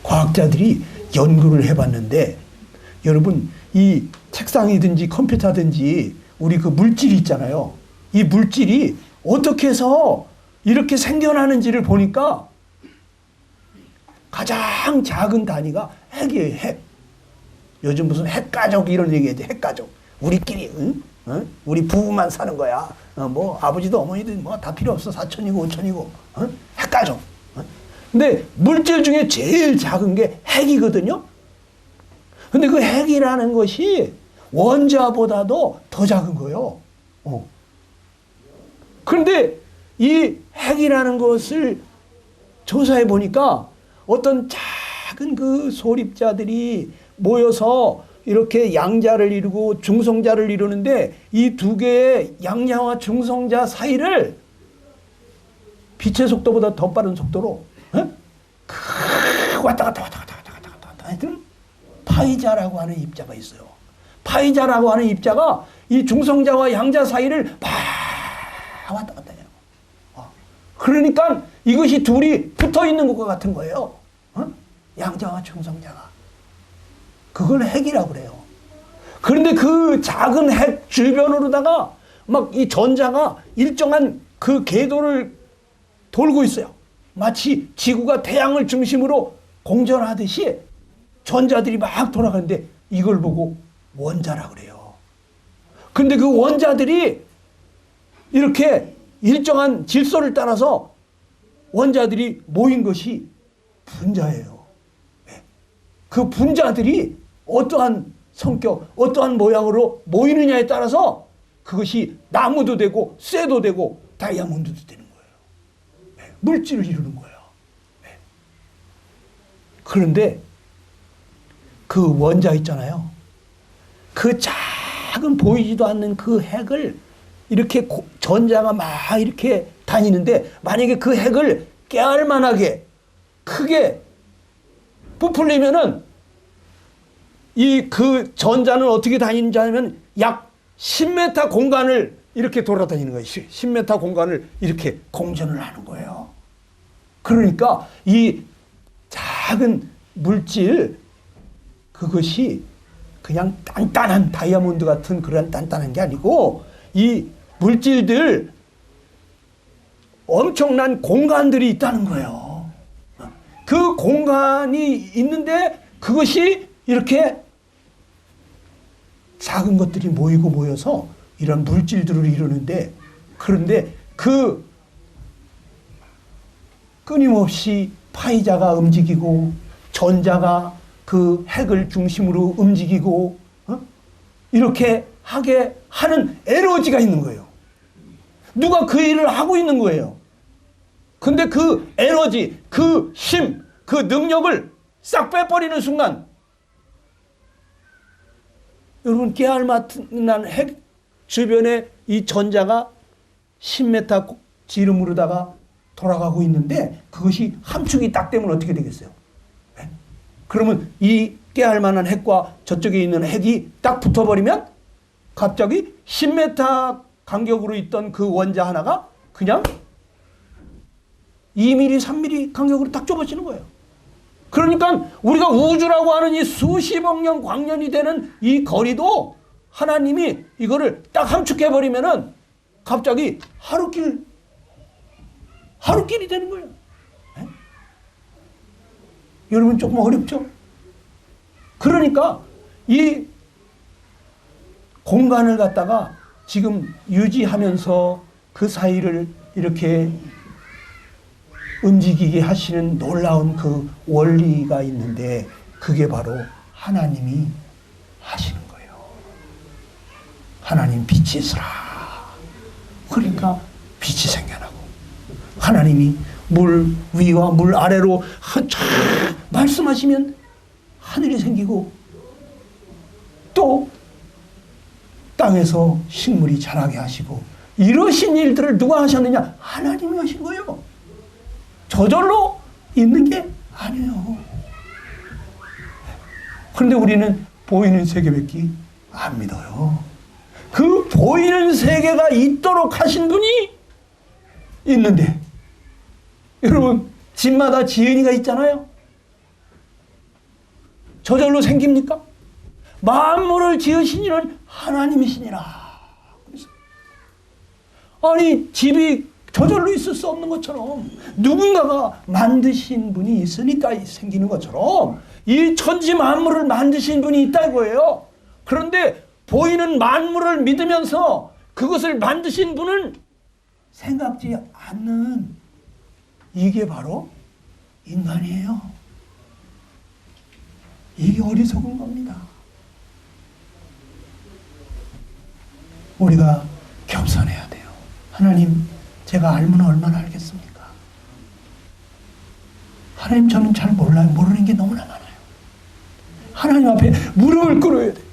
과학자들이 연구를 해봤는데, 여러분 이 책상이든지 컴퓨터든지 우리 그 물질이 있잖아요. 이 물질이 어떻게 해서 이렇게 생겨나는지를 보니까 가장 작은 단위가 핵이에요. 핵. 요즘 무슨 핵가족 이런 얘기하지. 핵가족. 우리끼리 응? 어? 우리 부부만 사는 거야. 뭐 아버지도 어머니도 뭐 다 필요 없어. 사촌이고 오촌이고. 어? 핵가족. 어? 근데 물질 중에 제일 작은 게 핵이거든요. 근데 그 핵이라는 것이 원자보다도 더 작은 거예요. 그런데 이 핵이라는 것을 조사해 보니까 어떤 작은 그 소립자들이 모여서 이렇게 양자를 이루고 중성자를 이루는데, 이 두 개의 양자와 중성자 사이를 빛의 속도보다 더 빠른 속도로 왔다 갔다 하여튼 파이자라고 하는 입자가 있어요. 파이자라고 하는 입자가 이 중성자와 양자 사이를 막 왔다 갔다 해요. 그러니까 이것이 둘이 붙어 있는 것과 같은 거예요. 양자와 중성자가. 그걸 핵이라고 그래요. 그런데 그 작은 핵 주변으로다가 막 이 전자가 일정한 그 궤도를 돌고 있어요. 마치 지구가 태양을 중심으로 공전하듯이 전자들이 막 돌아가는데, 이걸 보고 원자라고 그래요. 근데 그 원자들이 이렇게 일정한 질서를 따라서 원자들이 모인 것이 분자예요. 그 분자들이 어떠한 성격, 어떠한 모양으로 모이느냐에 따라서 그것이 나무도 되고 쇠도 되고 다이아몬드도 되는 거예요. 물질을 이루는 거예요. 그런데 그 원자 있잖아요. 그 작은 보이지도 않는 그 핵을 이렇게 전자가 막 이렇게 다니는데, 만약에 그 핵을 깨알만하게 크게 부풀리면은 이 그 전자는 어떻게 다니는지 하면 약 10m 공간을 이렇게 돌아다니는 거예요. 10m 공간을 이렇게 공전을 하는 거예요. 그러니까 이 작은 물질, 그것이 그냥 단단한 다이아몬드 같은 그런 단단한 게 아니고, 이 물질들 엄청난 공간들이 있다는 거예요. 그 공간이 있는데 그것이 이렇게 작은 것들이 모이고 모여서 이런 물질들을 이루는데, 그런데 그 끊임없이 파이자가 움직이고 전자가 그 핵을 중심으로 움직이고 이렇게 하게 하는 에너지가 있는 거예요. 누가 그 일을 하고 있는 거예요. 근데 그 에너지, 그 힘, 그 능력을 싹 빼버리는 순간, 여러분 깨알맞은 핵 주변에 이 전자가 10m 지름으로다가 돌아가고 있는데, 그것이 함축이 딱 되면 어떻게 되겠어요? 그러면 이 깨알만한 핵과 저쪽에 있는 핵이 딱 붙어버리면 갑자기 10m 간격으로 있던 그 원자 하나가 그냥 2mm, 3mm 간격으로 딱 좁아지는 거예요. 그러니까 우리가 우주라고 하는 이 수십억 년 광년이 되는 이 거리도 하나님이 이거를 딱 함축해버리면은 갑자기 하루길이 되는 거예요. 네? 여러분 조금 어렵죠? 그러니까 이 공간을 갖다가 지금 유지하면서 그 사이를 이렇게 움직이게 하시는 놀라운 그 원리가 있는데, 그게 바로 하나님이 하시는 거예요. 하나님 빛이 있으라. 그러니까 빛이 생겨나고, 하나님이 물 위와 물 아래로 말씀하시면 하늘이 생기고, 또 땅에서 식물이 자라게 하시고, 이러신 일들을 누가 하셨느냐? 하나님이 하신 거예요. 저절로 있는 게 아니에요. 그런데 우리는 보이는 세계밖에 안 믿어요. 그 보이는 세계가 있도록 하신 분이 있는데, 여러분 집마다 지은이가 있잖아요. 저절로 생깁니까? 만물을 지으신 이는 하나님이시니라. 아니 집이 저절로 있을 수 없는 것처럼 누군가가 만드신 분이 있으니까 생기는 것처럼 이 천지 만물을 만드신 분이 있다 이거예요. 그런데 보이는 만물을 믿으면서 그것을 만드신 분은 생각지 않는, 이게 바로 인간이에요. 이게 어리석은 겁니다. 우리가 겸손해야 돼요. 하나님, 제가 알면 얼마나 알겠습니까? 하나님, 저는 잘 몰라요. 모르는 게 너무나 많아요. 하나님 앞에 무릎을 꿇어야 돼요.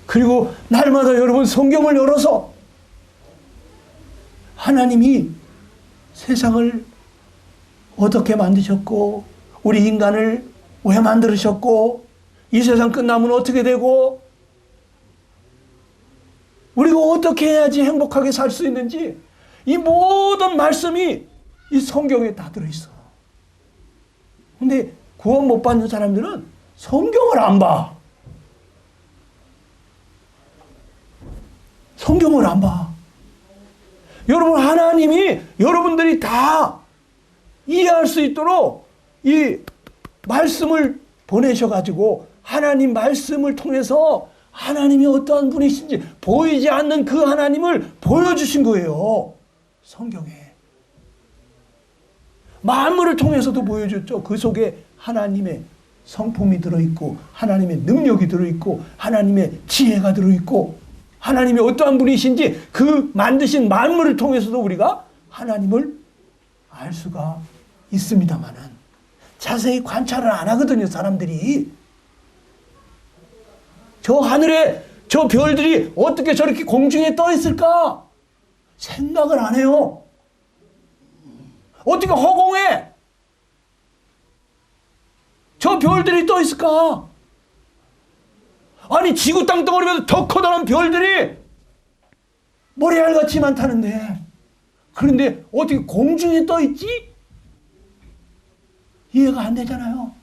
그리고 날마다 여러분 성경을 열어서 하나님이 세상을 어떻게 만드셨고 우리 인간을 왜 만들으셨고 이 세상 끝나면 어떻게 되고 우리가 어떻게 해야지 행복하게 살 수 있는지, 이 모든 말씀이 이 성경에 다 들어있어. 근데 구원 못 받는 사람들은 성경을 안 봐. 성경을 안 봐. 여러분, 하나님이 여러분들이 다 이해할 수 있도록 이 말씀을 보내셔가지고 하나님 말씀을 통해서 하나님이 어떠한 분이신지 보이지 않는 그 하나님을 보여주신 거예요. 성경에. 만물을 통해서도 보여줬죠. 그 속에 하나님의 성품이 들어있고 하나님의 능력이 들어있고 하나님의 지혜가 들어있고 하나님이 어떠한 분이신지 그 만드신 만물을 통해서도 우리가 하나님을 알 수가 있습니다만은 자세히 관찰을 안 하거든요, 사람들이. 저 하늘에 저 별들이 어떻게 저렇게 공중에 떠 있을까? 생각을 안 해요. 어떻게 허공에 저 별들이 떠 있을까? 아니, 지구 땅덩어리보다 더 커다란 별들이 모래알같이 많다는데, 그런데 어떻게 공중에 떠 있지? 이해가 안 되잖아요.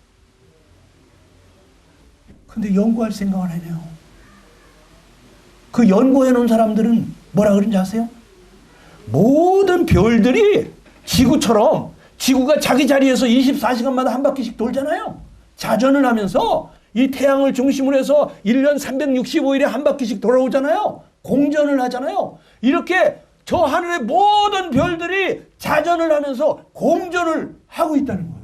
근데 연구할 생각을 해요. 그 연구해 놓은 사람들은 뭐라 그런지 아세요? 모든 별들이 지구처럼, 지구가 자기 자리에서 24시간마다 한 바퀴씩 돌잖아요. 자전을 하면서 이 태양을 중심으로 해서 1년 365일에 한 바퀴씩 돌아오잖아요. 공전을 하잖아요. 이렇게 저 하늘의 모든 별들이 자전을 하면서 공전을 하고 있다는 거예요.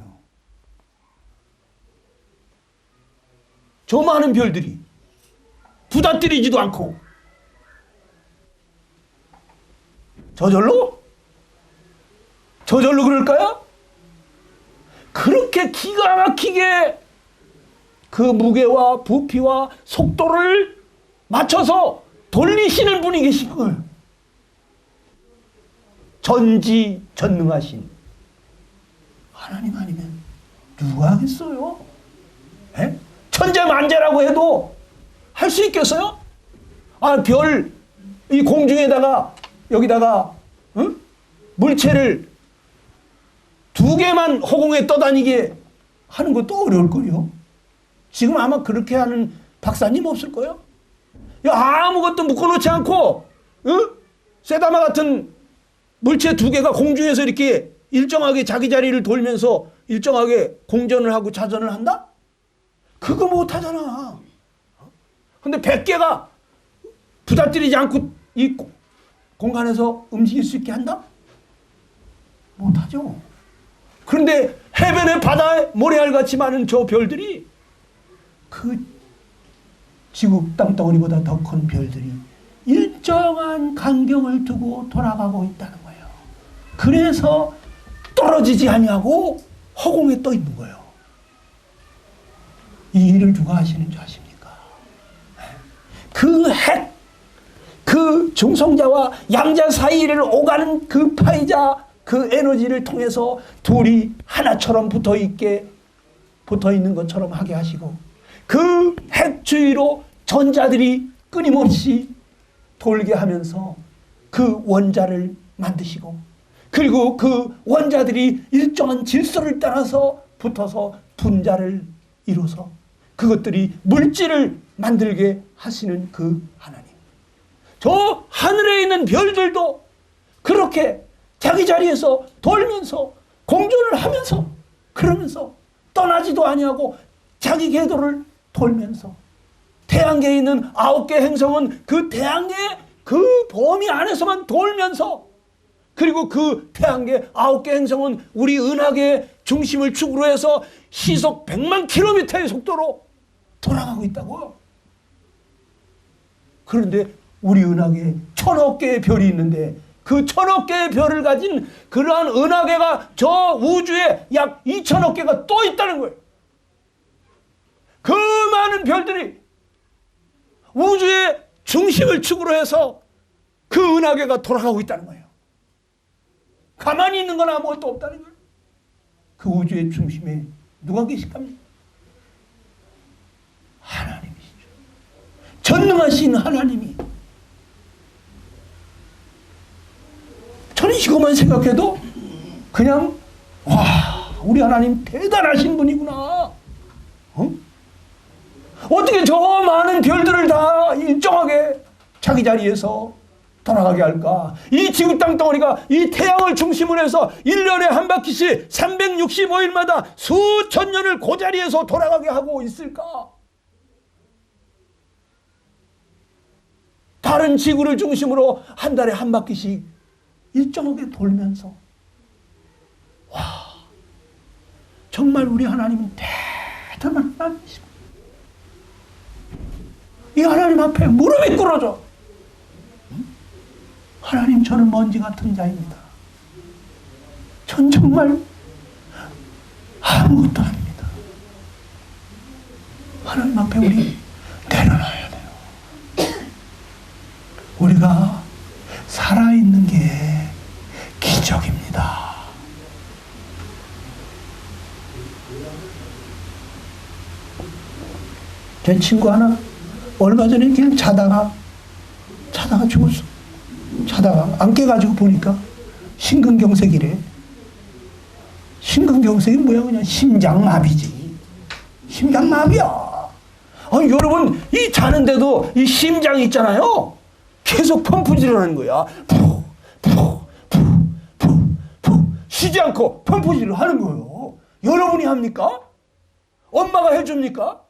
저 많은 별들이 부닥뜨리지도 않고 저절로 그럴까요? 그렇게 기가 막히게 그 무게와 부피와 속도를 맞춰서 돌리시는 분이 계신 거예요. 전지전능하신 하나님 아니면 누가 하겠어요? 에? 천재만재라고 해도 할 수 있겠어요? 아, 별, 이 공중에다가, 여기다가, 응? 물체를 2개만 허공에 떠다니게 하는 것도 어려울 거요. 지금 아마 그렇게 하는 박사님 없을 거예요. 아무것도 묶어놓지 않고, 응? 쇠다마 같은 물체 2개가 공중에서 이렇게 일정하게 자기 자리를 돌면서 일정하게 공전을 하고 자전을 한다? 그거 못하잖아. 근데 100개가 부닥뜨리지 않고 이 공간에서 움직일 수 있게 한다? 못하죠. 그런데 해변의 바다에 모래알같이 많은 저 별들이, 그 지구 땅덩어리보다 더 큰 별들이 일정한 간격을 두고 돌아가고 있다는 거예요. 그래서 떨어지지 아니하고 허공에 떠 있는 거예요. 이 일을 누가 하시는 줄 아십니까? 그 핵, 그 중성자와 양자 사이를 오가는 그 파이자, 그 에너지를 통해서 둘이 하나처럼 붙어 있는 것처럼 하게 하시고, 그 핵 주위로 전자들이 끊임없이 돌게 하면서 그 원자를 만드시고, 그리고 그 원자들이 일정한 질서를 따라서 붙어서 분자를 이루어서 그것들이 물질을 만들게 하시는 그 하나님. 저 하늘에 있는 별들도 그렇게 자기 자리에서 돌면서 공존을 하면서 그러면서 떠나지도 아니하고 자기 궤도를 돌면서 태양계에 있는 9개 행성은 그 태양계의 그 범위 안에서만 돌면서 그리고 그 태양계 9개 행성은 우리 은하계의 중심을 축으로 해서 시속 100만 킬로미터의 속도로 돌아가고 있다고요. 그런데 우리 은하계에 1000억 개의 별이 있는데 그 1000억 개의 별을 가진 그러한 은하계가 저 우주에 약 2000억 개가 또 있다는 거예요. 그 많은 별들이 우주의 중심을 축으로 해서 그 은하계가 돌아가고 있다는 거예요. 가만히 있는 건 아무것도 없다는 거예요. 그 우주의 중심에 누가 계실까요? 하나님이시죠. 전능하신 하나님이. 저는 이것만 생각해도 그냥 와, 우리 하나님 대단하신 분이구나. 어떻게 저 많은 별들을 다 일정하게 자기 자리에서 돌아가게 할까? 이 지구 땅덩어리가 이 태양을 중심으로 해서 1년에 한 바퀴씩 365일마다 수천 년을 그 자리에서 돌아가게 하고 있을까? 다른 지구를 중심으로 한 달에 한 바퀴씩 일정하게 돌면서 와, 정말 우리 하나님은 대단한 하나님이십니다. 이 하나님 앞에 무릎이 꿇어져. 하나님, 저는 먼지 같은 자입니다. 전 정말 아무것도 아닙니다. 하나님 앞에 우리 내려놔야 돼요. 우리가 살아있는 게 기적입니다. 제 친구 하나 얼마 전에 그냥 자다가 죽었어. 자다가 안 깨가지고 보니까 심근경색이래. 심근경색이 뭐야? 그냥 심장마비지. 심장마비야. 아니, 여러분, 이 자는데도 이 심장이 있잖아요. 계속 펌프질을 하는 거야. 쉬지 않고 펌프질을 하는 거예요. 여러분이 합니까? 엄마가 해줍니까?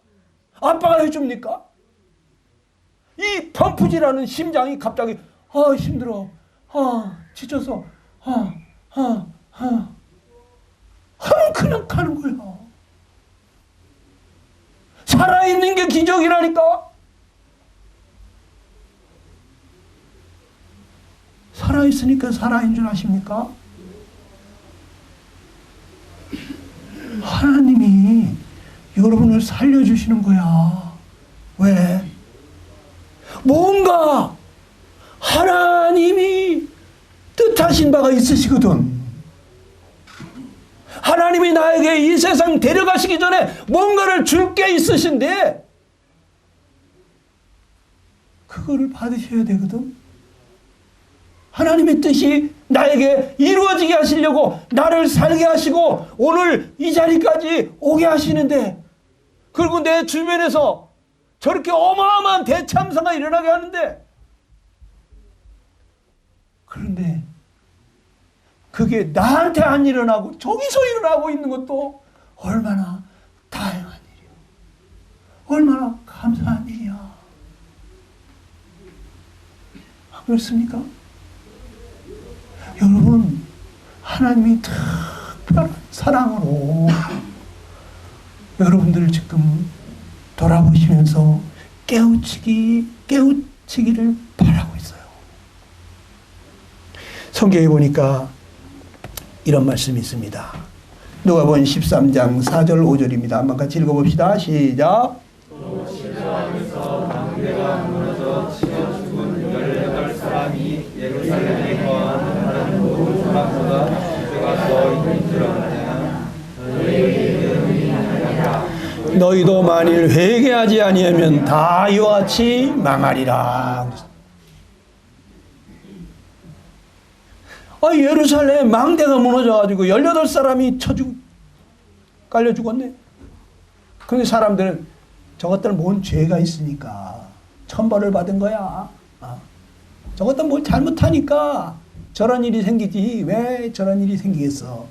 아빠가 해줍니까? 이 펌프질하는 심장이 갑자기 힘들어, 지쳐서 하면 그냥 가는 거야. 살아있는 게 기적이라니까. 살아있으니까 살아인 줄 아십니까? 하나님이 여러분을 살려주시는 거야. 왜? 뭔가 하나님이 뜻하신 바가 있으시거든. 하나님이 나에게 이 세상 데려가시기 전에 뭔가를 줄 게 있으신데 그거를 받으셔야 되거든. 하나님의 뜻이 나에게 이루어지게 하시려고 나를 살게 하시고 오늘 이 자리까지 오게 하시는데, 그리고 내 주변에서 저렇게 어마어마한 대참사가 일어나게 하는데, 그런데 그게 나한테 안 일어나고 저기서 일어나고 있는 것도 얼마나 다행한 일이야. 얼마나 감사한 일이야. 안 그렇습니까? 여러분, 하나님이 특별한 사랑으로 여러분들을 지금 돌아보시면서 깨우치기를 바라고 있어요. 성경에 보니까 이런 말씀이 있습니다. 누가복음 13장 4절 5절입니다. 한번 같이 읽어봅시다. 시작. 또 실로암에서 망대가 무너져 치여 죽은 18사람이 예루살렘에 거하는 다른 모든 사람보다 죄가 더 있는 줄 아느냐. 너희에게 이름이 아니라 너희도 만일 회개하지 아니하면 다 이와 같이 망하리라. 예루살렘 망대가 무너져가지고 18사람이 깔려 죽었네. 그런데 사람들은 저것들 뭔 죄가 있으니까 천벌을 받은 거야. 저것들 뭘 잘못하니까 저런 일이 생기지 왜 저런 일이 생기겠어.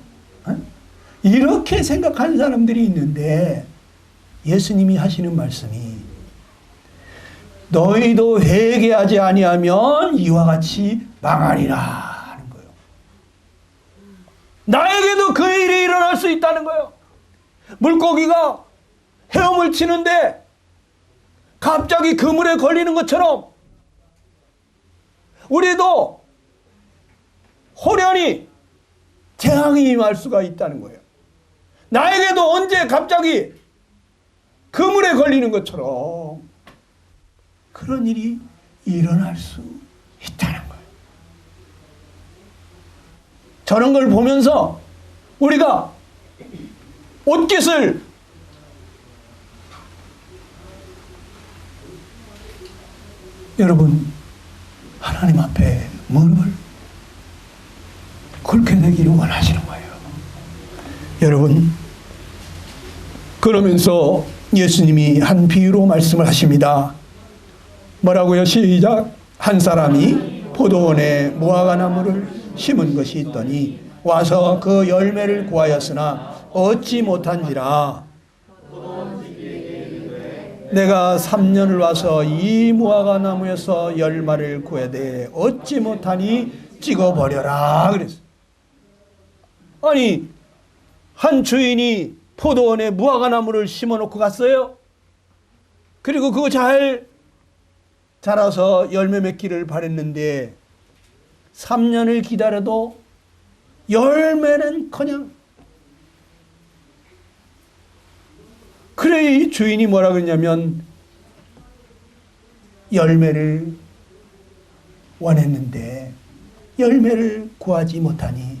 이렇게 생각하는 사람들이 있는데 예수님이 하시는 말씀이 너희도 회개하지 아니하면 이와 같이 망하리라 하는 거예요. 나에게도 그 일이 일어날 수 있다는 거예요. 물고기가 헤엄을 치는데 갑자기 그물에 걸리는 것처럼 우리도 호련히 재앙이 임할 수가 있다는 거예요. 나에게도 언제 갑자기 그물에 걸리는 것처럼 그런 일이 일어날 수 있다는 거예요. 저런 걸 보면서 우리가 옷깃을 여러분 하나님 앞에 무릎을 꿇게 되기를 원하시는 거예요. 여러분 그러면서 예수님이 한 비유로 말씀을 하십니다. 뭐라고요? 시작. 한 사람이 포도원에 무화과나무를 심은 것이 있더니 와서 그 열매를 구하였으나 얻지 못한지라. 내가 3년을 와서 이 무화과나무에서 열매를 구해되 얻지 못하니 찍어버려라 그랬어요. 아니 한 주인이 포도원에 무화과나무를 심어놓고 갔어요. 그리고 그거 잘 자라서 열매 맺기를 바랬는데 3년을 기다려도 열매는커녕. 그래 이 주인이 뭐라 그러냐면 열매를 원했는데 열매를 구하지 못하니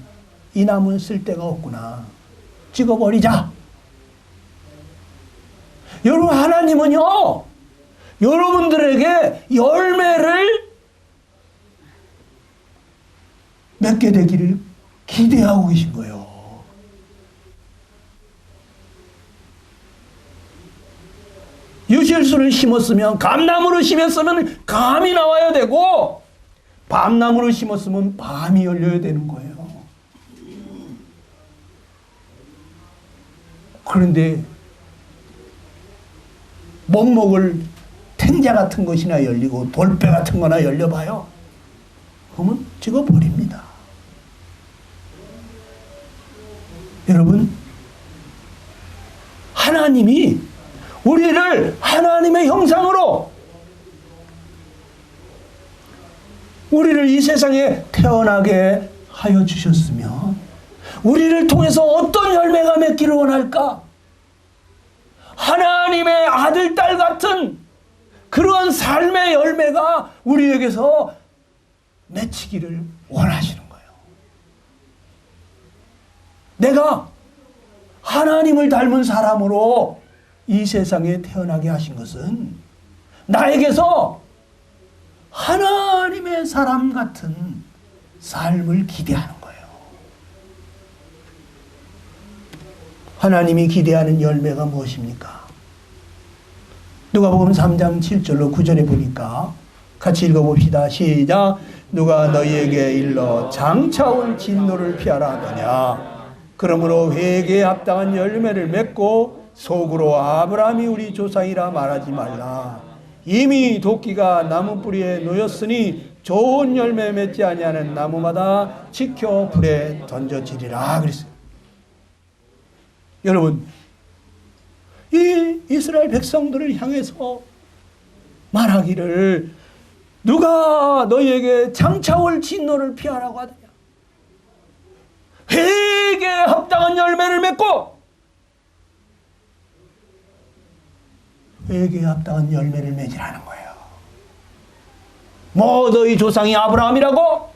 이 나무는 쓸데가 없구나. 찍어버리자. 여러분 하나님은요 여러분들에게 열매를 맺게 되기를 기대하고 계신 거예요. 유실수를 심었으면 감나무를 심었으면 감이 나와야 되고 밤나무를 심었으면 밤이 열려야 되는 거예요. 그런데 먹먹을 탱자 같은 것이나 열리고 돌배 같은 거나 열려봐요. 그러면 찍어버립니다. 여러분 하나님이 우리를 하나님의 형상으로 우리를 이 세상에 태어나게 하여 주셨으면 우리를 통해서 어떤 열매가 맺기를 원할까? 하나님의 아들, 딸 같은 그러한 삶의 열매가 우리에게서 맺히기를 원하시는 거예요. 내가 하나님을 닮은 사람으로 이 세상에 태어나게 하신 것은 나에게서 하나님의 사람 같은 삶을 기대하는 거예요. 하나님이 기대하는 열매가 무엇입니까? 누가복음 3장 7절로 9절에 보니까 같이 읽어봅시다. 시작. 누가 너희에게 일러 장차올 진노를 피하라 하더냐. 그러므로 회개에 합당한 열매를 맺고 속으로 아브라함이 우리 조상이라 말하지 말라. 이미 도끼가 나무 뿌리에 놓였으니 좋은 열매 맺지 아니하는 나무마다 지켜 불에 던져지리라 그랬어요. 여러분 이 이스라엘 백성들을 향해서 말하기를 누가 너희에게 장차올 진노를 피하라고 하더냐. 회개에 합당한 열매를 맺고 회개에 합당한 열매를 맺으라는 거예요. 뭐 너희 조상이 아브라함이라고?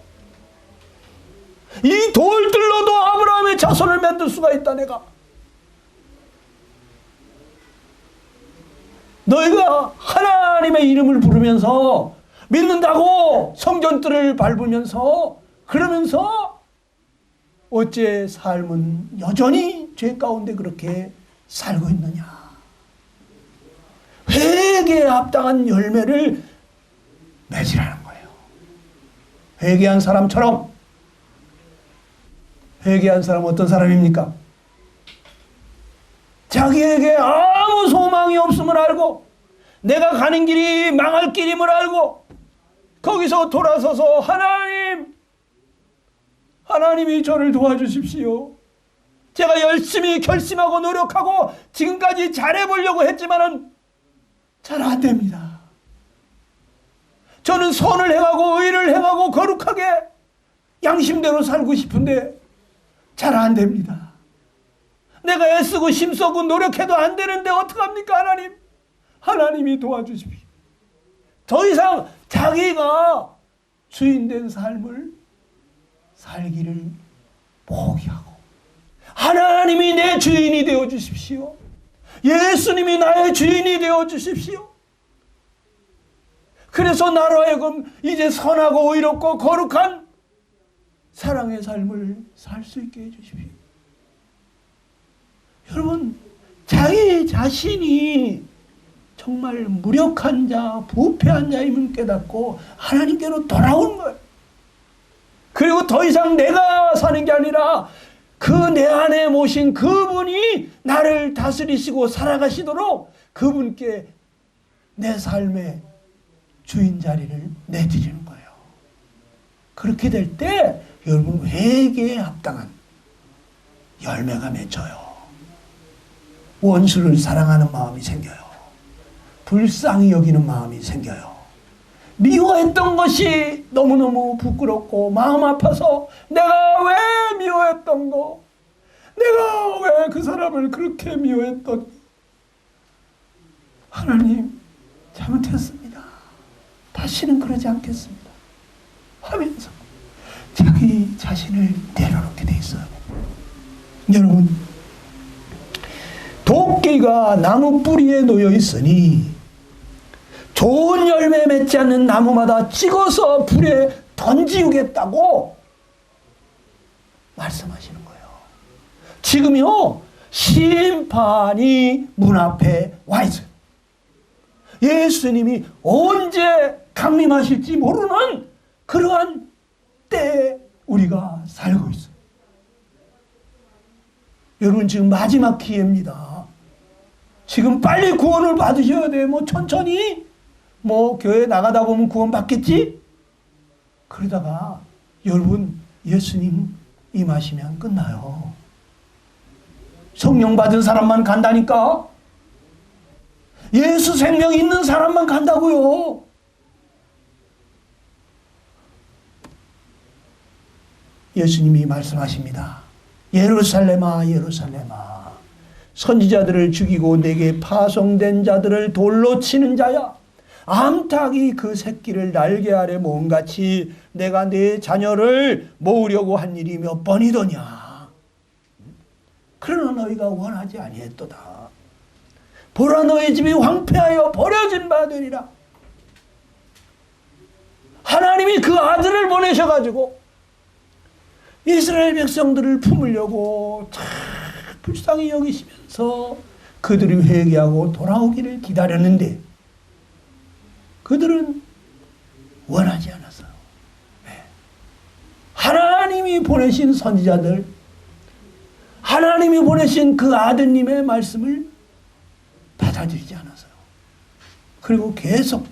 이 돌들로도 아브라함의 자손을 만들 수가 있다. 내가 너희가 하나님의 이름을 부르면서 믿는다고 성전들을 밟으면서 그러면서 어째 삶은 여전히 죄 가운데 그렇게 살고 있느냐. 회개에 합당한 열매를 맺으라는 거예요. 회개한 사람처럼. 회개한 사람은 어떤 사람입니까? 자기에게 아무 소망이 없음을 알고 내가 가는 길이 망할 길임을 알고 거기서 돌아서서 하나님이 저를 도와주십시오. 제가 열심히 결심하고 노력하고 지금까지 잘해보려고 했지만은 잘 안 됩니다. 저는 선을 행하고 의를 행하고 거룩하게 양심대로 살고 싶은데 잘 안 됩니다. 내가 애쓰고 힘쓰고 노력해도 안 되는데 어떡합니까 하나님? 하나님이 도와주십시오. 더 이상 자기가 주인된 삶을 살기를 포기하고 하나님이 내 주인이 되어 주십시오. 예수님이 나의 주인이 되어 주십시오. 그래서 나로 하여금 이제 선하고 의롭고 거룩한 사랑의 삶을 살 수 있게 해주십시오. 여러분, 자기 자신이 정말 무력한 자, 부패한 자임을 깨닫고 하나님께로 돌아오는 거예요. 그리고 더 이상 내가 사는 게 아니라 그 내 안에 모신 그분이 나를 다스리시고 살아가시도록 그분께 내 삶의 주인 자리를 내드리는 거예요. 그렇게 될 때 여러분 회개에 합당한 열매가 맺혀요. 원수를 사랑하는 마음이 생겨요. 불쌍히 여기는 마음이 생겨요. 미워했던 것이 너무너무 부끄럽고 마음 아파서 내가 왜 미워했던 거, 내가 왜 그 사람을 그렇게 미워했던, 하나님 잘못했습니다. 다시는 그러지 않겠습니다 하면서 자기 자신을 내려놓게 돼 있어요. 여러분, 도끼가 나무 뿌리에 놓여 있으니 좋은 열매 맺지 않는 나무마다 찍어서 불에 던지우겠다고 말씀하시는 거예요. 지금요, 심판이 문 앞에 와 있어요. 예수님이 언제 강림하실지 모르는 그러한 때에 우리가 살고 있어요. 여러분, 지금 마지막 기회입니다. 지금 빨리 구원을 받으셔야 돼요. 뭐 천천히 교회 나가다 보면 구원 받겠지? 그러다가 여러분 예수님 임하시면 끝나요. 성령 받은 사람만 간다니까? 예수 생명 있는 사람만 간다고요. 예수님이 말씀하십니다. 예루살렘아 예루살렘아, 선지자들을 죽이고 내게 파송된 자들을 돌로 치는 자야, 암탉이 그 새끼를 날개 아래 모음같이 내가 내 자녀를 모으려고 한 일이 몇 번이더냐. 그러나 너희가 원하지 아니했도다. 보라, 너희 집이 황폐하여 버려진 바 되리라. 하나님이 그 아들을 보내셔가지고 이스라엘 백성들을 품으려고 참 불쌍히 여기시면서 그들이 회개하고 돌아오기를 기다렸는데 그들은 원하지 않았어요. 왜? 하나님이 보내신 선지자들, 하나님이 보내신 그 아드님의 말씀을 받아들이지 않았어요. 그리고 계속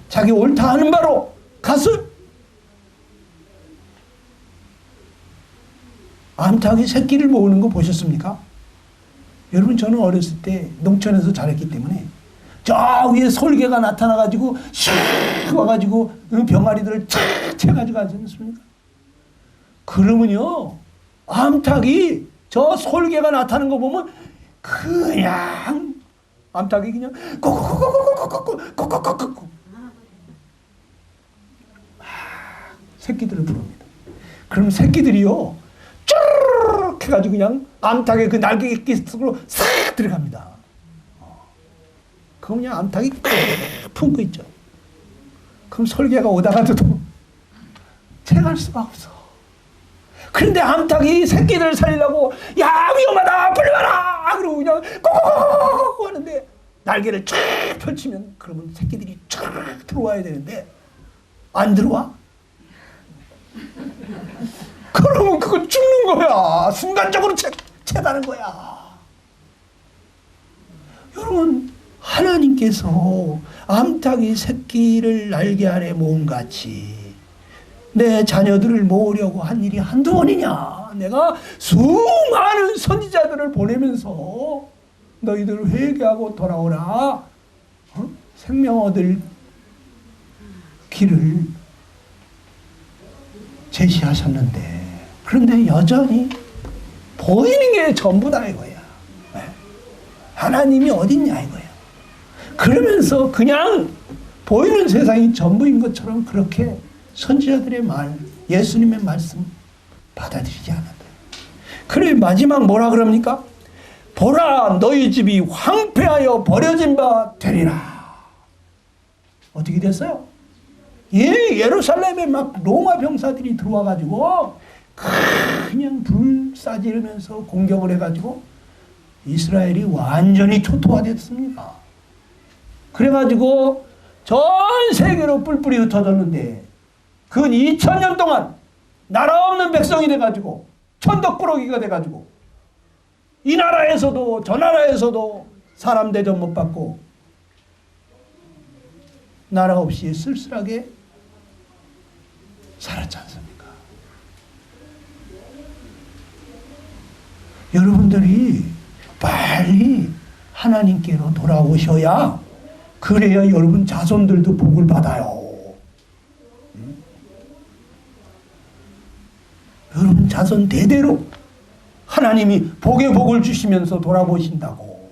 자기 옳다 하는 바로 갔어요. 암탉이 새끼를 모으는 거 보셨습니까? 여러분, 저는 어렸을 때 농촌에서 자랐기 때문에 저 위에 솔개가 나타나가지고 슉 와가지고 병아리들을 착 채가지고 하지 않습니까? 그러면요, 암탉이 저 솔개가 나타나는 거 보면 그냥 암탉이 그냥 꼬꼬꼬꼬꼬꼬꼬꼬꼬꼬꼬 새끼들을 부릅니다. 그럼 새끼들이요 쭈르륵 해가지고 그냥 암탉의 그 날개 끼스로 싹 들어갑니다. 그럼 그냥 암탉이 품고 있죠. 그럼 설계가 오다가도 채갈 수가 없어. 그런데 암탉이 새끼들을 살리려고 야 위험하다 빨리 와라 그러고 그냥 꼬꼬꼬꼬꼬 하는데 날개를 쫙 펼치면 그러면 새끼들이 쫙 들어와야 되는데 안 들어와? 그러면 그거 죽는 거야. 순간적으로 채가는 거야. 여러분, 하나님께서 암탉이 새끼를 날개 아래 모음같이 내 자녀들을 모으려고 한 일이 한두 번이냐. 내가 수많은 선지자들을 보내면서 너희들 회개하고 돌아오라. 생명 얻을 길을 제시하셨는데, 그런데 여전히 보이는 게 전부다 이거야. 하나님이 어딨냐 이거야. 그러면서 그냥 보이는 세상이 전부인 것처럼 그렇게 선지자들의 말, 예수님의 말씀 받아들이지 않았다. 그래 마지막 뭐라 그럽니까? 보라, 너희 집이 황폐하여 버려진 바 되리라. 어떻게 됐어요? 예루살렘에 막 로마 병사들이 들어와가지고 그냥 불 쏴지르면서 공격을 해가지고 이스라엘이 완전히 초토화됐습니다. 그래가지고 전 세계로 뿔뿔이 흩어졌는데 근 2000년 동안 나라 없는 백성이 돼가지고 천덕꾸러기가 돼가지고 이 나라에서도 저 나라에서도 사람 대접 못 받고 나라 없이 쓸쓸하게 살았지 않습니까? 여러분들이 빨리 하나님께로 돌아오셔야 그래야 여러분 자손들도 복을 받아요. 여러분 자손 대대로 하나님이 복의 복을 주시면서 돌아보신다고.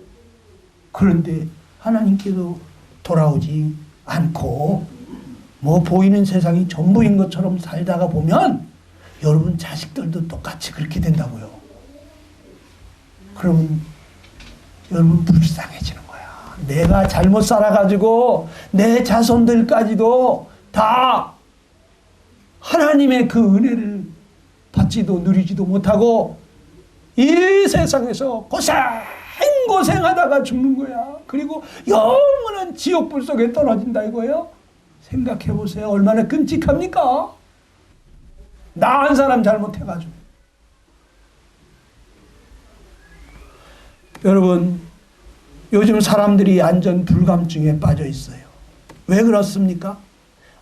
그런데 하나님께도 돌아오지 않고 뭐 보이는 세상이 전부인 것처럼 살다가 보면 여러분 자식들도 똑같이 그렇게 된다고요. 그러면 여러분 불쌍해지는 거야. 내가 잘못 살아가지고 내 자손들까지도 다 하나님의 그 은혜를 받지도 누리지도 못하고 이 세상에서 고생하다가 죽는 거야. 그리고 영원한 지옥불 속에 떨어진다 이거예요. 생각해 보세요. 얼마나 끔찍합니까? 나 한 사람 잘못해가지고. 여러분, 요즘 사람들이 안전 불감증에 빠져 있어요. 왜 그렇습니까?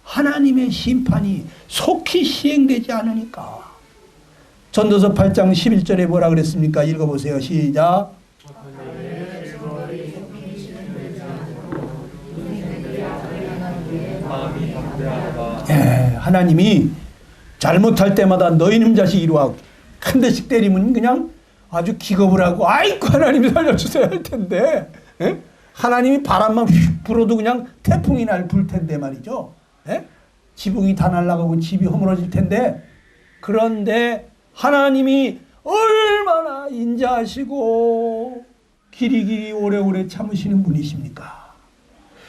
하나님의 심판이 속히 시행되지 않으니까. 전도서 8장 11절에 뭐라 그랬습니까? 읽어보세요. 시작. 하나님이 잘못할 때마다 너희 놈 자식 이루하고 한 대씩 때리면 그냥 아주 기겁을 하고 아이고 하나님 살려주세요 할 텐데, 에? 하나님이 바람만 휙 불어도 그냥 태풍이 날 불 텐데 말이죠. 에? 지붕이 다 날아가고 집이 허물어질 텐데, 그런데 하나님이 얼마나 인자하시고 길이길이 오래오래 참으시는 분이십니까?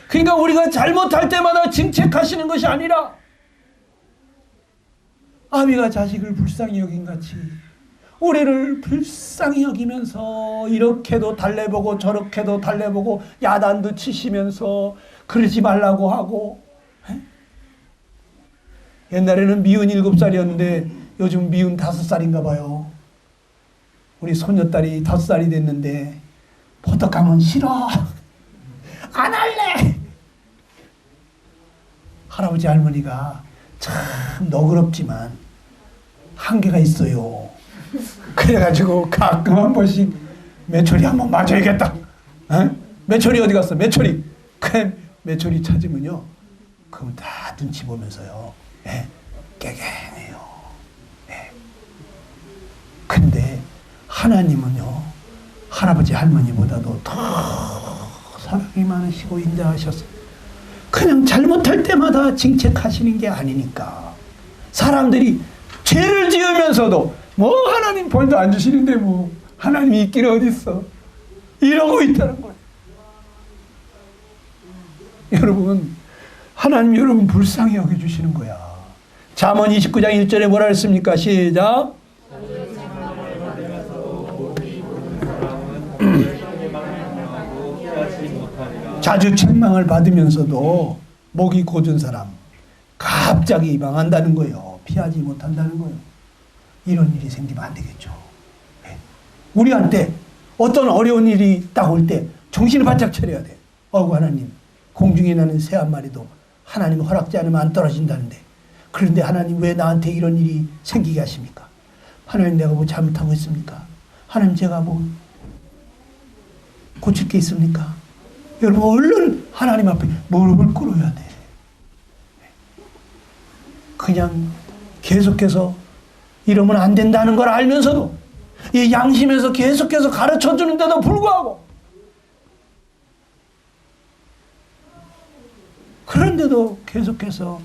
그러니까 우리가 잘못할 때마다 징책하시는 것이 아니라 아비가 자식을 불쌍히 여긴같이 우리를 불쌍히 여기면서 이렇게도 달래보고 저렇게도 달래보고 야단도 치시면서 그러지 말라고 하고. 에? 옛날에는 미운 7살이었는데 요즘 미운 5살인가 봐요. 우리 소녀딸이 5살이 됐는데 포덕하면 싫어. 안 할래. 할아버지 할머니가 참 너그럽지만 한계가 있어요. 그래가지고 가끔 한 번씩 매초리 한번 맞아야겠다. 에? 매초리 어디 갔어? 매초리. 그래 매초리 찾으면요, 그럼 다 눈치 보면서요, 예, 깨갱해요. 예. 근데 하나님은요, 할아버지 할머니보다도 더 사랑이 많으시고 인자하셔서 그냥 잘못할 때마다 징책하시는 게 아니니까. 사람들이 죄를 지으면서도 뭐 하나님 벌도 안 주시는데 뭐 하나님이 있기는 어딨어 이러고 있다는 거예요. 여러분, 하나님 여러분 불쌍히 여겨주시는 거야. 잠언 29장 1절에 뭐라 했습니까? 시작. 자주 책망을 받으면서도 목이 곧은 사람 갑자기 망한다는 거예요. 피하지 못한다는 거예요. 이런 일이 생기면 안 되겠죠. 네. 우리한테 어떤 어려운 일이 딱 올 때 정신을 바짝 차려야 돼. 하나님, 공중에 나는 새 한 마리도 하나님 허락지 않으면 안 떨어진다는데, 그런데 하나님 왜 나한테 이런 일이 생기게 하십니까? 하나님, 내가 뭐 잘못하고 있습니까? 하나님, 제가 뭐 고칠 게 있습니까? 여러분, 얼른 하나님 앞에 무릎을 꿇어야 돼. 그냥 계속해서 이러면 안 된다는 걸 알면서도 이 양심에서 계속해서 가르쳐 주는데도 불구하고, 그런데도 계속해서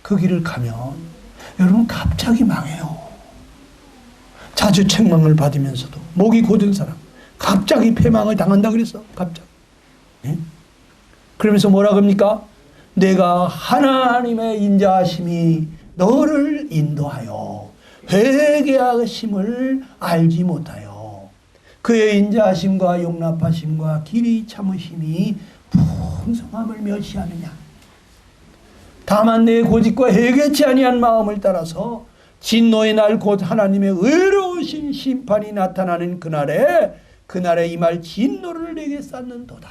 그 길을 가면 여러분 갑자기 망해요. 자주 책망을 받으면서도 목이 곧은 사람 갑자기 패망을 당한다 그랬어. 갑자기. 네? 그러면서 뭐라 그럽니까? 내가 하나님의 인자하심이 너를 인도하여 회개하심을 알지 못하여 그의 인자하심과 용납하심과 길이 참으심이 풍성함을 멸시하느냐. 다만 내 고집과 해결치 아니한 마음을 따라서 진노의 날 곧 하나님의 의로우신 심판이 나타나는 그날에 임할 진노를 내게 쌓는도다.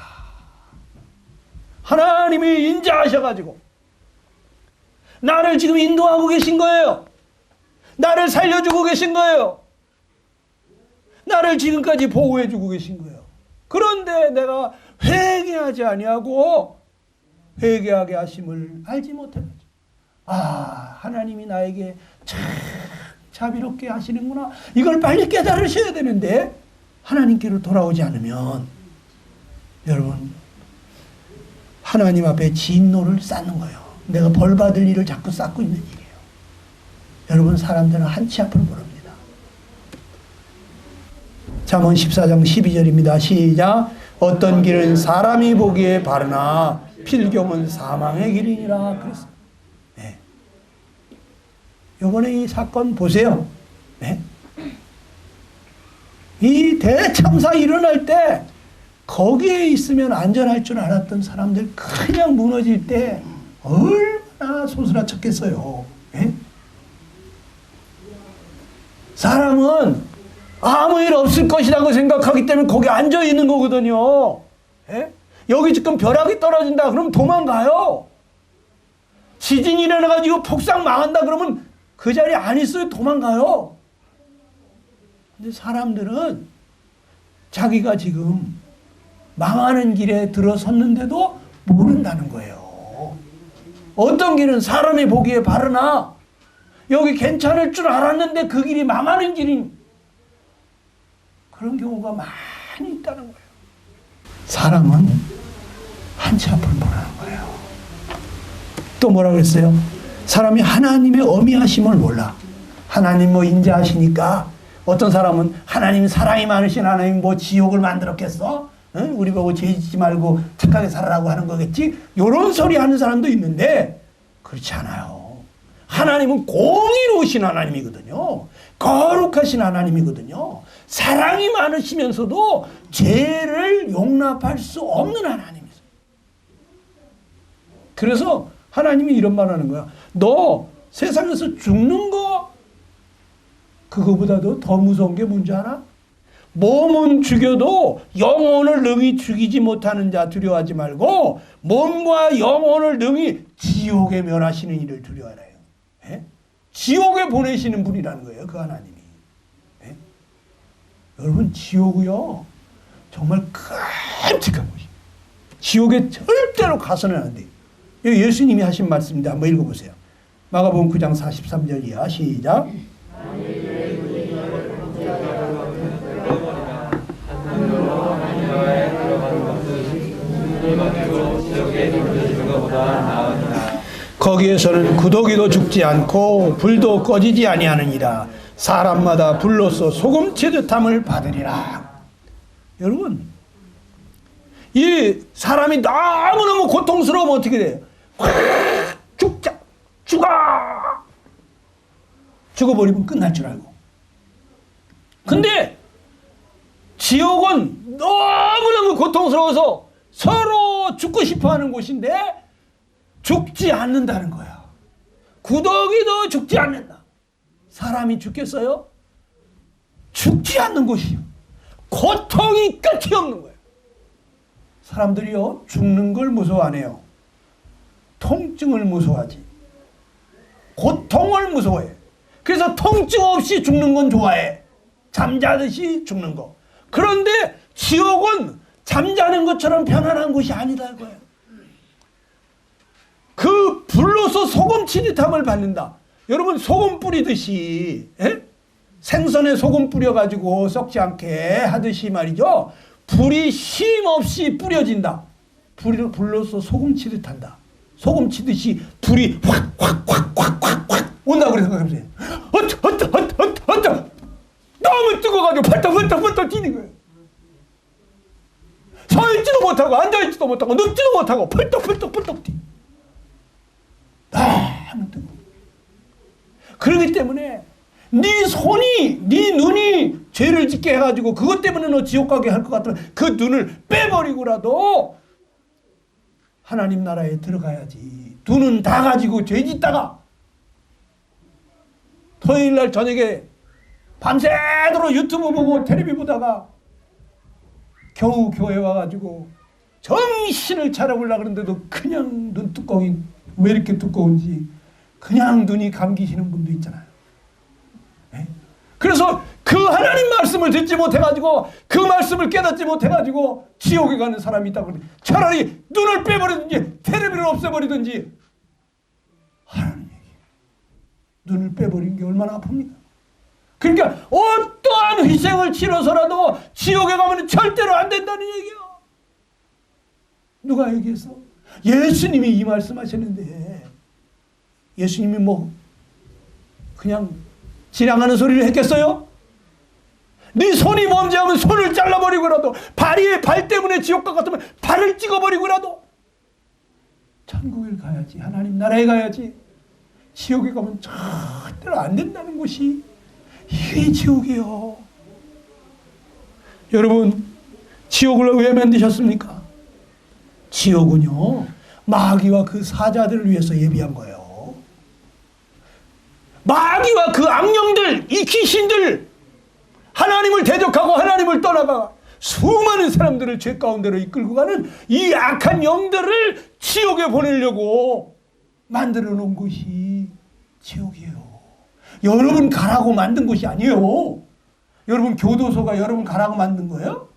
하나님이 인자하셔가지고 나를 지금 인도하고 계신 거예요. 나를 살려주고 계신 거예요. 나를 지금까지 보호해주고 계신 거예요. 그런데 내가 회개하지 아니하고 회개하게 하심을 알지 못해가지고, 하나님이 나에게 참 자비롭게 하시는구나. 이걸 빨리 깨달으셔야 되는데 하나님께로 돌아오지 않으면 여러분 하나님 앞에 진노를 쌓는 거예요. 내가 벌 받을 일을 자꾸 쌓고 있는 일이에요. 여러분, 사람들은 한치 앞을 모릅니다. 잠언 14장 12절입니다. 시작. 어떤 길은 사람이 보기에 바르나 필경은 사망의 길이니라 그랬어요. 네. 이번에 이 사건 보세요. 네. 이 대참사 일어날 때 거기에 있으면 안전할 줄 알았던 사람들 그냥 무너질 때 얼마나 소스라쳤겠어요. 네? 사람은 아무 일 없을 것이라고 생각하기 때문에 거기 앉아 있는 거거든요. 예? 여기 지금 벼락이 떨어진다 그러면 도망가요. 지진이 일어나가지고 폭삭 망한다 그러면 그 자리에 안 있어요. 도망가요. 근데 사람들은 자기가 지금 망하는 길에 들어섰는데도 모른다는 거예요. 어떤 길은 사람이 보기에 바르나 여기 괜찮을 줄 알았는데 그 길이 망하는 길인, 그런 경우가 많이 있다는 거예요. 사람은 한치 앞을 모르는 거예요. 또 뭐라 그랬어요? 사람이 하나님의 어미하심을 몰라. 하나님 뭐 인자하시니까, 어떤 사람은 하나님 사랑이 많으신 하나님 뭐 지옥을 만들었겠어? 응? 우리 보고 죄 짓지 말고 착하게 살아라고 하는 거겠지? 요런 소리 하는 사람도 있는데 그렇지 않아요. 하나님은 공의로우신 하나님이거든요. 거룩하신 하나님이거든요. 사랑이 많으시면서도 죄를 용납할 수 없는 하나님이세요. 그래서 하나님이 이런 말 하는 거야. 너 세상에서 죽는 거 그거보다도 더 무서운 게 뭔지 알아? 몸은 죽여도 영혼을 능히 죽이지 못하는 자 두려워하지 말고 몸과 영혼을 능히 지옥에 멸하시는 이를 두려워하라. 예? 지옥에 보내시는 분이라는 거예요. 그 하나님이. 예? 여러분, 지옥이요 정말 끔찍한 곳이에요. 지옥에 절대로 가서는 안 돼요. 예수님이 하신 말씀인데 한번 읽어보세요. 마가복음 9장 43절 이하 시작. 거기에서는 구더기도 죽지 않고 불도 꺼지지 아니하느니라. 사람마다 불로써 소금치듯함을 받으리라. 여러분, 이 사람이 너무너무 고통스러우면 어떻게 돼요? 죽어버리면 끝날 줄 알고. 근데 지옥은 너무너무 고통스러워서 서로 죽고 싶어하는 곳인데 죽지 않는다는 거야. 구더기도 죽지 않는다. 사람이 죽겠어요? 죽지 않는 곳이요. 고통이 끝이 없는 거예요. 사람들이요, 죽는 걸 무서워 안 해요. 통증을 무서워하지. 고통을 무서워해. 그래서 통증 없이 죽는 건 좋아해. 잠자듯이 죽는 거. 그런데 지옥은 잠자는 것처럼 편안한 곳이 아니다 이거예요. 그 불로서 소금 치듯함을 받는다. 여러분 소금 뿌리듯이 생선에 소금 뿌려가지고 썩지 않게 하듯이 말이죠. 불이 쉼 없이 뿌려진다. 불로서 소금 치듯한다. 소금 치듯이 불이 확 온다고 그래서 생각해보세요. 너무 뜨거워가지고 펄떡 뛰는 거예요. 서있지도 못하고 앉아있지도 못하고 눕지도 못하고 펄떡 뛰. 너무 뜨거워. 그렇기 때문에 네 손이 네 눈이 죄를 짓게 해가지고 그것 때문에 너 지옥 가게 할 것 같으면 그 눈을 빼버리고라도 하나님 나라에 들어가야지. 눈은 다 가지고 죄 짓다가 토요일날 저녁에 밤새도록 유튜브 보고 텔레비 보다가 겨우 교회 와가지고 정신을 차려보려고 그러는데도 그냥 눈뚜껑이 왜 이렇게 두꺼운지 그냥 눈이 감기시는 분도 있잖아요. 네? 그래서 그 하나님 말씀을 듣지 못해가지고 그 말씀을 깨닫지 못해가지고 지옥에 가는 사람이 있다고 그러는데 차라리 눈을 빼버리든지 텔레비를 없애버리든지 하라는 얘기예요. 눈을 빼버린 게 얼마나 아픕니까? 그러니까 어떠한 희생을 치러서라도 지옥에 가면 절대로 안 된다는 얘기야. 누가 얘기했어? 예수님이 이 말씀하셨는데 예수님이 뭐 그냥 지나가는 소리를 했겠어요? 네 손이 범죄하면 손을 잘라버리고라도 발 때문에 지옥 가 같으면 발을 찍어버리고라도 천국에 가야지. 하나님 나라에 가야지. 지옥에 가면 절대로 안 된다는 곳이 이게 지옥이에요. 여러분 지옥을 왜 만드셨습니까? 지옥은요 마귀와 그 사자들을 위해서 예비한 거예요. 마귀와 그 악령들, 이 귀신들, 하나님을 대적하고 하나님을 떠나가 수많은 사람들을 죄 가운데로 이끌고 가는 이 악한 영들을 지옥에 보내려고 만들어 놓은 곳이 지옥이에요. 여러분 가라고 만든 곳이 아니에요. 여러분 교도소가 여러분 가라고 만든 거예요?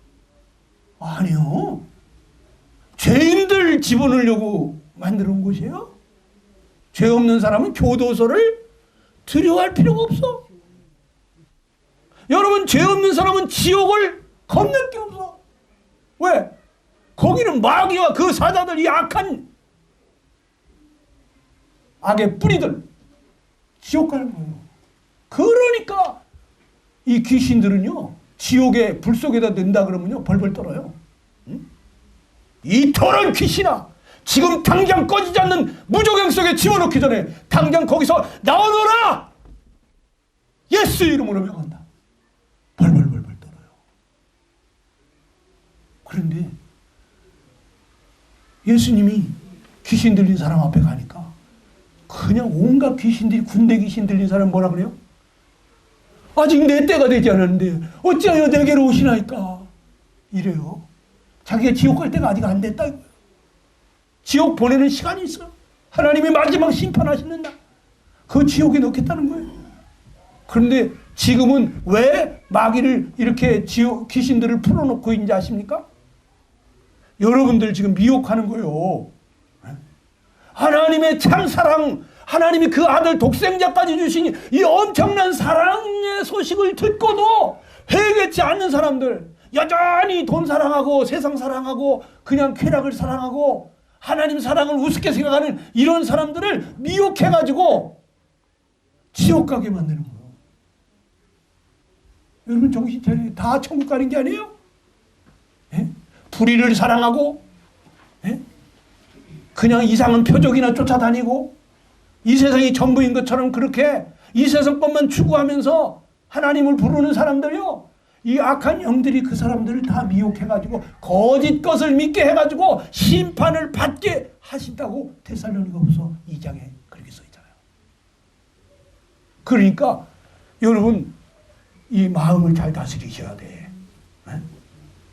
아니요. 죄인들 집어넣으려고 만들어 놓은 곳이에요. 죄 없는 사람은 교도소를 두려워할 필요가 없어. 여러분 죄 없는 사람은 지옥을 겁낼 게 없어. 왜? 거기는 마귀와 그 사자들, 이 악한 악의 뿌리들 지옥 가는 거예요. 그러니까 이 귀신들은요 지옥의 불 속에다 넣는다 그러면요 벌벌 떨어요. 응? 이 더러운 귀신아, 지금 당장 꺼지지 않는 무조경 속에 집어넣기 전에 당장 거기서 나오너라! 예수 이름으로 명한다. 벌벌 떨어요. 그런데 예수님이 귀신 들린 사람 앞에 가니까 그냥 온갖 귀신들이, 군대 귀신 들린 사람 뭐라 그래요? 아직 내 때가 되지 않았는데 어찌하여 내게로 오시나이까? 이래요. 자기가 지옥 갈 때가 아직 안 됐다. 지옥 보내는 시간이 있어요. 하나님이 마지막 심판하시는 날 그 지옥에 넣겠다는 거예요. 그런데 지금은 왜 마귀를 이렇게 귀신들을 풀어놓고 있는지 아십니까? 여러분들 지금 미혹하는 거예요. 하나님의 참사랑, 하나님이 그 아들 독생자까지 주신 이 엄청난 사랑의 소식을 듣고도 회개치 않는 사람들, 여전히 돈 사랑하고 세상 사랑하고 그냥 쾌락을 사랑하고 하나님 사랑을 우습게 생각하는 이런 사람들을 미혹해가지고 지옥 가게 만드는 거예요. 여러분 정신 차려요. 다 천국 가는 게 아니에요? 예? 불의를 사랑하고 예? 그냥 이상한 표적이나 쫓아다니고 이 세상이 전부인 것처럼 그렇게 이 세상 것만 추구하면서 하나님을 부르는 사람들요, 이 악한 영들이 그 사람들을 다 미혹해가지고 거짓 것을 믿게 해가지고 심판을 받게 하신다고 데살로니가후서 2장에 그렇게 써 있잖아요. 그러니까 여러분 이 마음을 잘 다스리셔야 돼.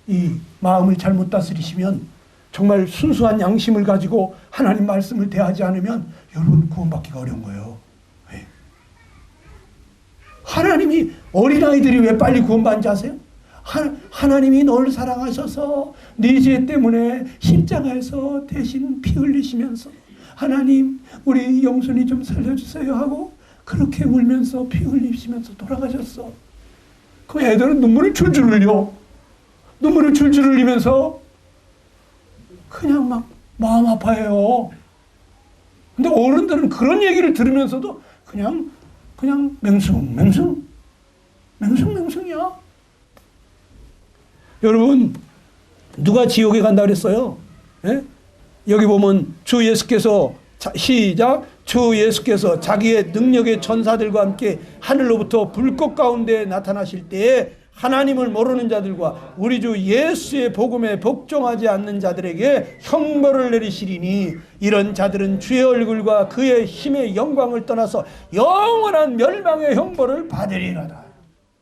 이 마음을 잘못 다스리시면 정말 순수한 양심을 가지고 하나님 말씀을 대하지 않으면 여러분 구원받기가 어려운 거예요. 하나님이 어린아이들이 왜 빨리 구원받는지 아세요? 하나님이 널 사랑하셔서 네 죄 때문에 십자가에서 대신 피 흘리시면서 하나님 우리 영순이 좀 살려주세요 하고 그렇게 울면서 피 흘리시면서 돌아가셨어. 그럼 애들은 눈물을 줄줄 흘려. 눈물을 줄줄 흘리면서 그냥 막 마음 아파해요. 근데 어른들은 그런 얘기를 들으면서도 그냥 맹숭이야. 여러분 누가 지옥에 간다 그랬어요? 예? 여기 보면 주 예수께서 시작 주 예수께서 자기의 능력의 천사들과 함께 하늘로부터 불꽃 가운데 나타나실 때에 하나님을 모르는 자들과 우리 주 예수의 복음에 복종하지 않는 자들에게 형벌을 내리시리니 이런 자들은 주의 얼굴과 그의 힘의 영광을 떠나서 영원한 멸망의 형벌을 받으리라다.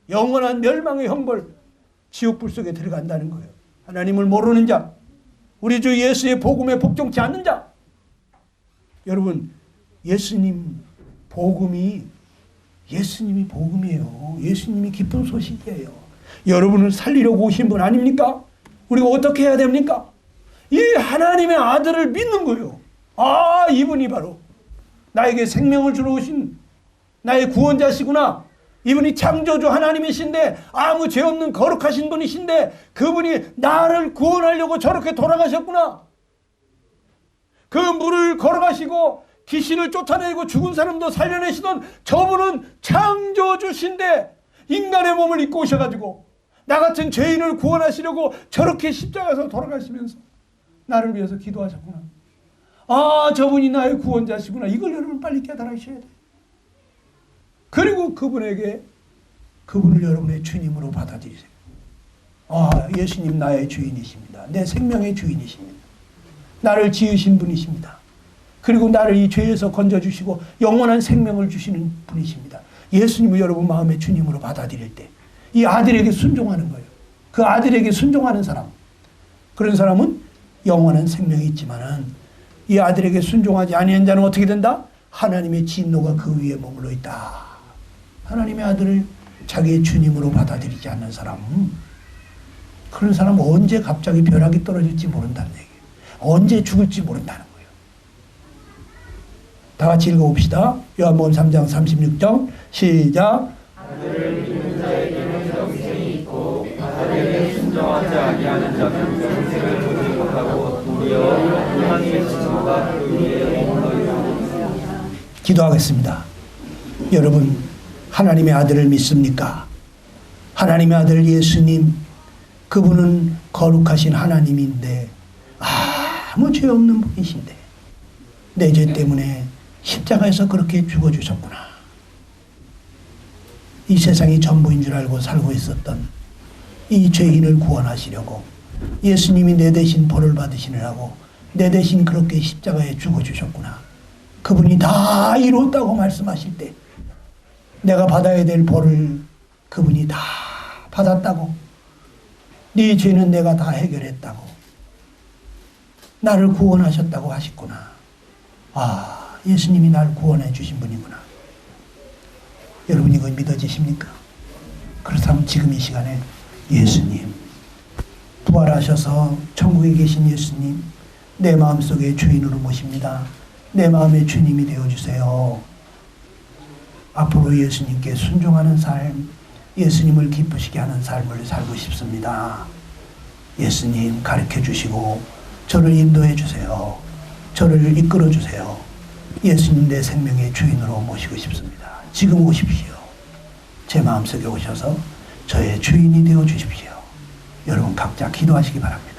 영원한 멸망의 형벌, 지옥불 속에 들어간다는 거예요. 하나님을 모르는 자, 우리 주 예수의 복음에 복종치 않는 자. 여러분 예수님이 복음이에요. 예수님이 기쁜 소식이에요. 여러분을 살리려고 오신 분 아닙니까? 우리가 어떻게 해야 됩니까? 이 하나님의 아들을 믿는 거예요. 아, 이분이 바로 나에게 생명을 주러 오신 나의 구원자시구나. 이분이 창조주 하나님이신데 아무 죄 없는 거룩하신 분이신데 그분이 나를 구원하려고 저렇게 돌아가셨구나. 그 물을 걸어가시고 귀신을 쫓아내고 죽은 사람도 살려내시던 저분은 창조주신데 인간의 몸을 입고 오셔가지고 나 같은 죄인을 구원하시려고 저렇게 십자가에서 돌아가시면서 나를 위해서 기도하셨구나. 아, 저분이 나의 구원자시구나. 이걸 여러분 빨리 깨달으셔야 돼요. 그리고 그분을 여러분의 주님으로 받아들이세요. 아, 예수님 나의 주인이십니다. 내 생명의 주인이십니다. 나를 지으신 분이십니다. 그리고 나를 이 죄에서 건져주시고 영원한 생명을 주시는 분이십니다. 예수님을 여러분 마음의 주님으로 받아들일 때 이 아들에게 순종하는 거예요. 그 아들에게 순종하는 사람, 그런 사람은 영원한 생명이 있지만은 이 아들에게 순종하지 아니한 자는 어떻게 된다? 하나님의 진노가 그 위에 머물러 있다. 하나님의 아들을 자기의 주님으로 받아들이지 않는 사람, 그런 사람은 언제 갑자기 벼락이 떨어질지 모른다는 얘기예요. 언제 죽을지 모른다는 거예요. 다 같이 읽어봅시다. 요한복음 3장 36절 시작. 아들을 믿는 자에게는 영생이 있고 아들에게 순종하지 아니하는 자는 영생을 보지 못하고 도리어 하나님의 진노가 그 위에 머물러 있다. 기도하겠습니다. 여러분 하나님의 아들을 믿습니까? 하나님의 아들 예수님, 그분은 거룩하신 하나님인데 아무 죄 없는 분이신데 내 죄 때문에 십자가에서 그렇게 죽어주셨구나. 이 세상이 전부인 줄 알고 살고 있었던 이 죄인을 구원하시려고 예수님이 내 대신 벌을 받으시느라고 내 대신 그렇게 십자가에 죽어주셨구나. 그분이 다 이뤘다고 말씀하실 때 내가 받아야 될 벌을 그분이 다 받았다고, 네 죄는 내가 다 해결했다고, 나를 구원하셨다고 하셨구나. 아, 예수님이 나를 구원해 주신 분이구나. 여러분 이거 믿어지십니까? 그렇다면 지금 이 시간에 예수님, 부활하셔서 천국에 계신 예수님, 내 마음속에 주인으로 모십니다. 내 마음의 주님이 되어주세요. 앞으로 예수님께 순종하는 삶, 예수님을 기쁘시게 하는 삶을 살고 싶습니다. 예수님 가르쳐 주시고 저를 인도해 주세요. 저를 이끌어 주세요. 예수님 내 생명의 주인으로 모시고 싶습니다. 지금 오십시오. 제 마음속에 오셔서 저의 주인이 되어 주십시오. 여러분 각자 기도하시기 바랍니다.